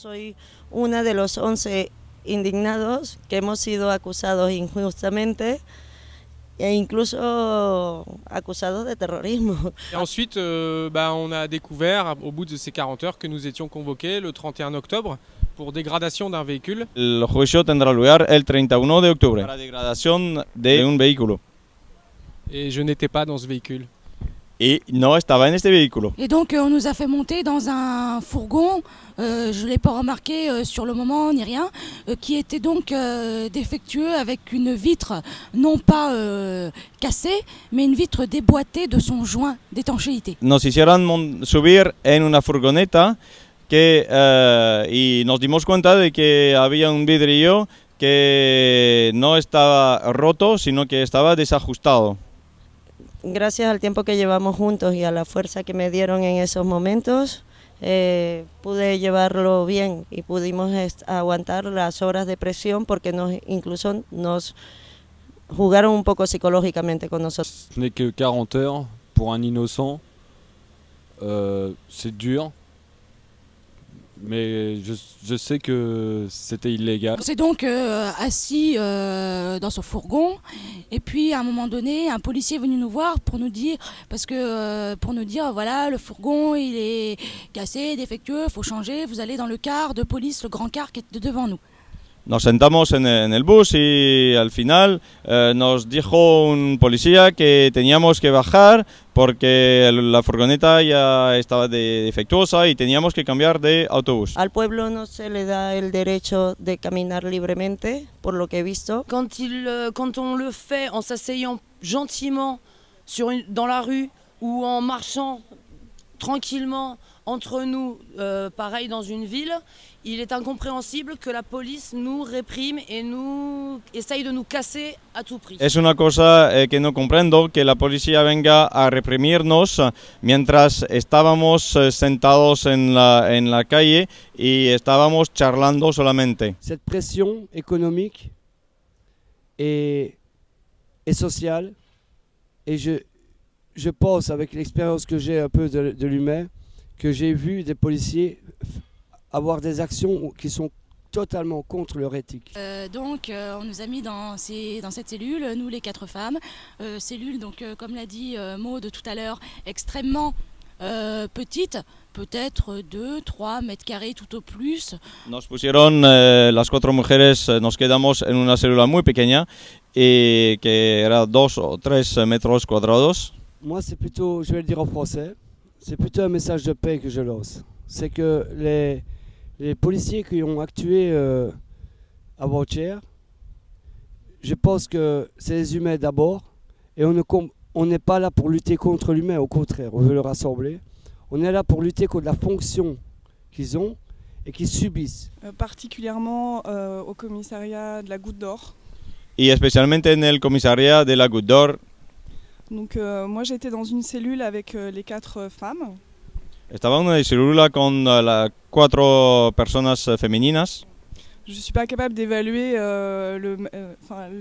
soy una de los 11 indignados que hemos sido acusados injustamente e incluso acusados de terrorismo. Et ensuite, on a découvert au bout de ces 40 heures que nous étions convoqués le 31 octobre pour dégradation d'un véhicule. El juicio tendrá lugar el 31 de octubre para degradación de un vehículo. Et je n'étais pas dans ce véhicule. Y no estaba en este vehículo. Et donc on nous a fait monter dans un fourgon, je ne l'ai pas remarqué sur le moment ni rien, qui était donc défectueux avec une vitre non pas cassée, mais une vitre déboîtée de son joint d'étanchéité. Nos hicieron subir en una furgoneta y nos dimos cuenta de que había un vidrio que no estaba roto, sino que estaba desajustado. Gracias al tiempo que llevamos juntos y a la fuerza que me dieron en esos momentos, pude llevarlo bien y pudimos aguantar las horas de presión porque incluso nos jugaron un poco psicológicamente con nosotros. Je n'ai que 40 heures pour un innocent, c'est dur, mais je sais que c'était illégal. On s'est donc assis dans ce fourgon et puis à un moment donné un policier est venu nous voir pour nous dire, voilà, le fourgon il est cassé, défectueux, il faut changer, vous allez dans le car de police, le grand car qui est devant nous. Nos sentamos en el bus y al final nos dijo un policía que teníamos que bajar porque la furgoneta ya estaba defectuosa y teníamos que cambiar de autobús. Al pueblo no se le da el derecho de caminar libremente, por lo que he visto. Quand on le fait en s'asseyant gentiment dans la rue ou en marchant tranquillement entre nous, pareil dans une ville, il est incompréhensible que la police nous réprime et nous essaye de nous casser à tout prix. Es una cosa que no comprendo, que la policía venga a reprimirnos mientras estábamos sentados en la calle y estábamos charlando solamente. Cette pression économique et sociale, et je pense avec l'expérience que j'ai un peu de l'humain, que j'ai vu des policiers avoir des actions qui sont totalement contre leur éthique. Donc on nous a mis dans cette cellule, nous les 4 femmes, cellule donc comme l'a dit Maud tout à l'heure, extrêmement petite, peut-être 2-3 mètres carrés tout au plus. Nos pusieron las 4 mujeres, nos quedamos en una célula muy pequeña y que era 2 o 3 metros cuadrados. Moi c'est plutôt, je vais le dire en français, c'est plutôt un message de paix que je lance. C'est que les policiers qui ont actué avant-hier, je pense que c'est les humains d'abord, et on n'est pas là pour lutter contre l'humain, au contraire, on veut le rassembler. On est là pour lutter contre la fonction qu'ils ont et qu'ils subissent. Particulièrement au commissariat de la Goutte d'Or. Y especialmente en el comisaría de la Goutte d'Or. Donc moi j'étais dans une cellule avec les 4 femmes. Estaba en una célula con las 4 personas femeninas. Je suis pas capable d'évaluer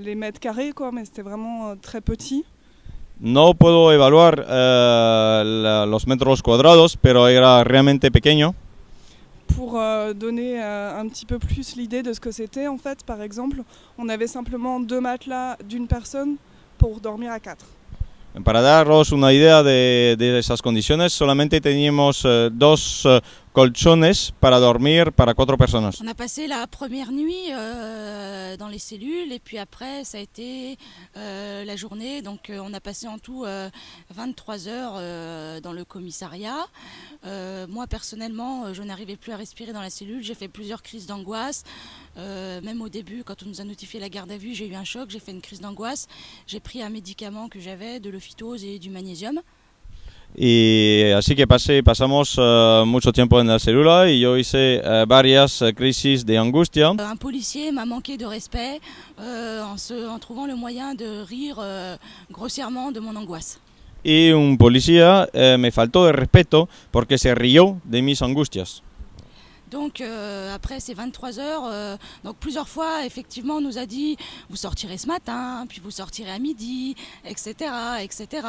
les mètres carrés quoi, mais c'était vraiment très petit. No puedo evaluar los metros cuadrados, pero era realmente pequeño. Pour donner un petit peu plus l'idée de ce que c'était, en fait, par exemple, on avait simplement 2 matelas d'une personne pour dormir à 4. Para daros una idea de esas condiciones, solamente teníamos 2 colchones para dormir para 4 personas. On a passé la première nuit dans les cellules et puis après ça a été la journée. Donc on a passé en tout 23 heures dans le commissariat. Moi personnellement, je n'arrivais plus à respirer dans la cellule. J'ai fait plusieurs crises d'angoisse. Même au début, quand on nous a notifié la garde à vue, j'ai eu un choc, j'ai fait une crise d'angoisse. J'ai pris un médicament que j'avais, de l'ophytose et du magnésium. Y así que pasamos mucho tiempo en la célula y yo hice varias crisis de angustia. Un policier m'a manqué de respect en trouvant le moyen de rire grossièrement de mon angoisse. Y un policía me faltó de respeto porque se rió de mis angustias. Donc après ces 23 heures, donc plusieurs fois effectivement on nous a dit vous sortirez ce matin, puis vous sortirez à midi, etc., etc.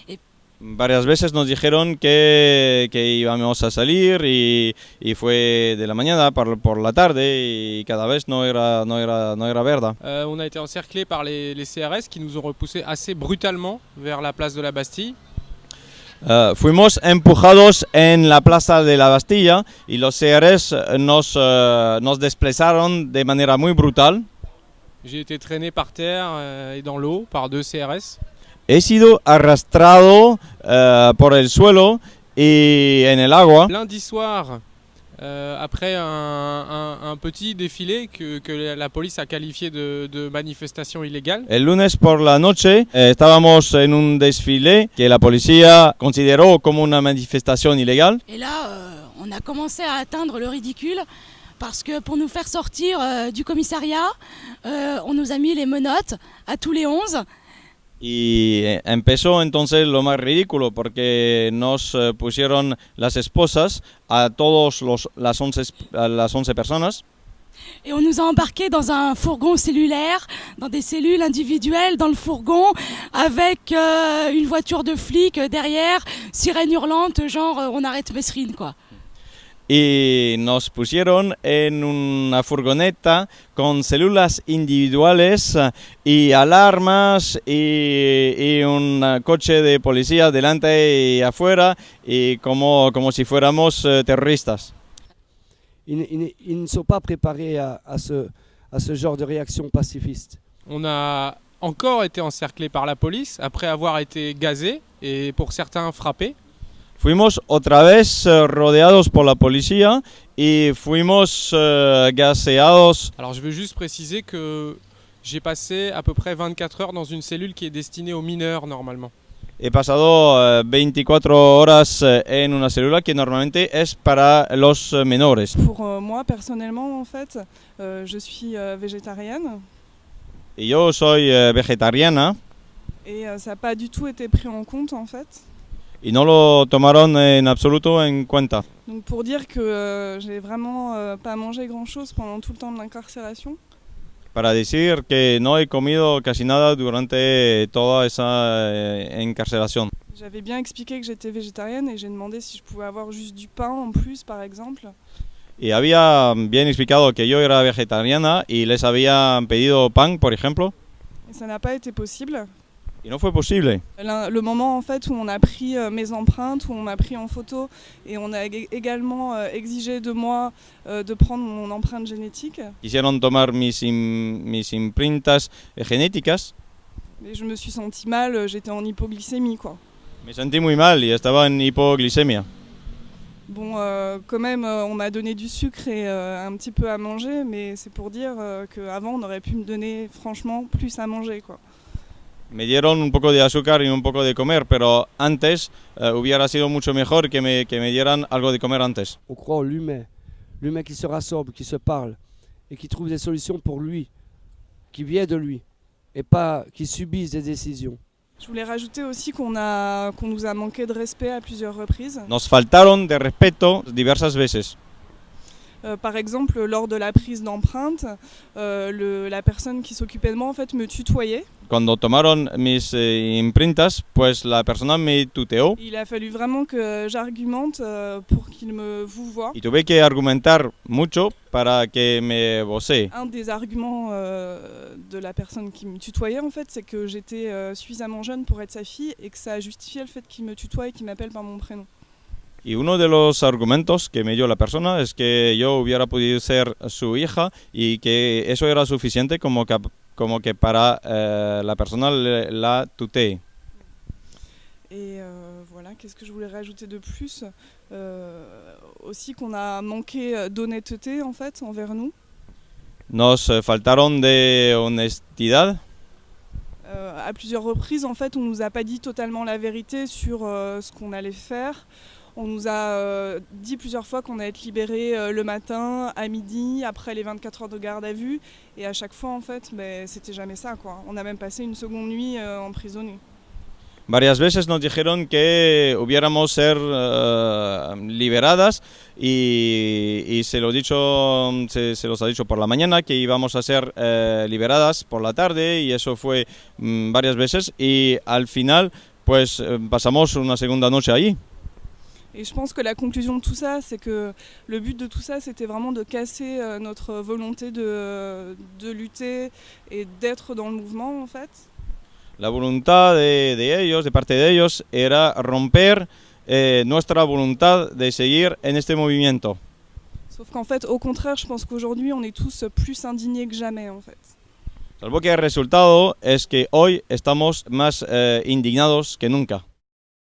Et Varias veces nos dijeron que íbamos a salir y fue de la mañana por la tarde y cada vez no era verdad. On a été encerclés par les CRS qui nous ont repoussés assez brutalement vers la place de la Bastille. Fuimos empujados en la plaza de la Bastilla y los CRS nos desplazaron de manera muy brutal. J'ai été traîné par terre et dans l'eau par 2 CRS. He sido arrastrado por el suelo y en el agua. Lundi soir, après un petit défilé que la police a qualifié de manifestation illégale. El lunes por la noche estábamos en un desfile que la policía consideró como una manifestación ilegal. Et là, on a commencé à atteindre le ridicule parce que pour nous faire sortir du commissariat, on nous a mis les menottes à tous les 11. Y empezó entonces lo más ridículo porque nos pusieron las esposas a todos las 11 personas. Et on nous a embarqués dans un fourgon cellulaire, dans des cellules individuelles dans le fourgon, avec une voiture de flic derrière, sirène hurlante, genre on arrête Mesrine quoi. Y nos pusieron en una furgoneta con células individuales y alarmas y un coche de policía delante y afuera y como si fuéramos terroristas. Ils ne sont pas préparés à ce genre de réaction pacifiste. On a encore été encerclés par la police après avoir été gazés et pour certains frappés. Fuimos otra vez rodeados por la policía y fuimos gaseados. Alors je veux juste préciser que j'ai passé à peu près 24 heures dans une cellule qui est destinée aux mineurs normalement. He pasado 24 horas en una célula que normalmente es para los menores. Pour moi, personnellement, en fait, je suis végétarienne. Y yo soy vegetariana. Et ça n'a pas du tout été pris en compte, en fait. Y no lo tomaron en absoluto en cuenta. Donc pour dire que j'ai vraiment pas mangé grand-chose pendant tout le temps de l'incarcération. Para decir que no he comido casi nada durante toda esa encarcelación. J'avais bien expliqué que j'étais végétarienne et j'ai demandé si je pouvais avoir juste du pain en plus, par exemple. Y había bien explicado que yo era vegetariana y les había pedido pan, por ejemplo. Et ça n'a pas été possible. Y no fue posible. Le moment en fait où on a pris mes empreintes, où on m'a pris en photo et on a également exigé de moi de prendre mon empreinte génétique. Quisieron tomar mis imprintas genéticas. Et je me suis sentie mal, j'étais en hypoglycémie quoi. Me sentí muy mal y estaba en hipoglicemia. Bon, quand même, on m'a donné du sucre et un petit peu à manger, mais c'est pour dire qu'avant on aurait pu me donner franchement plus à manger quoi. Me dieron un poco de azúcar y un poco de comer, pero antes hubiera sido mucho mejor que me dieran algo de comer antes. On croit en l'humain qui se rassemble, qui se parle et qui trouve des solutions pour lui, qui vient de lui et pas qui subissent des décisions. Je voulais rajouter aussi qu'on nous a manqué de respect à plusieurs reprises. Nos faltaron de respeto diversas veces. Par exemple, lors de la prise d'empreinte, la personne qui s'occupait de moi en fait me tutoyait. Cuando tomaron mis imprintas, pues la persona me tuteó. Il a fallu vraiment que j'argumente pour qu'il me vouvoie. Y tuve que argumentar mucho para que me vocee. Un des arguments de la personne qui me tutoyait en fait, c'est que j'étais suffisamment jeune pour être sa fille et que ça a justifié le fait qu'il me tutoie et qu'il m'appelle par mon prénom. Y uno de los argumentos que me dio la persona es que yo hubiera podido ser su hija y que eso era suficiente como que para la persona la tutee. Et voilà, qu'est-ce que je voulais rajouter de plus aussi qu'on a manqué d'honnêteté en fait envers nous. Nos faltaron de honestidad. À plusieurs reprises en fait on nous a pas dit totalement la vérité sur ce qu'on allait faire. On nous a dit plusieurs fois qu'on allait être libéré le matin, à midi, après les 24 heures de garde à vue. Et à chaque fois, en fait, c'était jamais ça, quoi. On a même passé une seconde nuit emprisonnés. Varias veces nos dijeron que hubiéramos ser liberadas y se los ha dicho por la mañana que íbamos a ser liberadas por la tarde y eso fue varias veces y al final pues pasamos una segunda noche allí. Et je pense que la conclusion de tout ça, c'est que le but de tout ça, c'était vraiment de casser notre volonté de lutter et d'être dans le mouvement, en fait. La voluntad de ellos, de parte de ellos, era romper nuestra voluntad de seguir en este movimiento. Sauf qu'en fait, au contraire, je pense qu'aujourd'hui, on est tous plus indignés que jamais, en fait. Salvo que el resultado es que hoy estamos más indignados que nunca.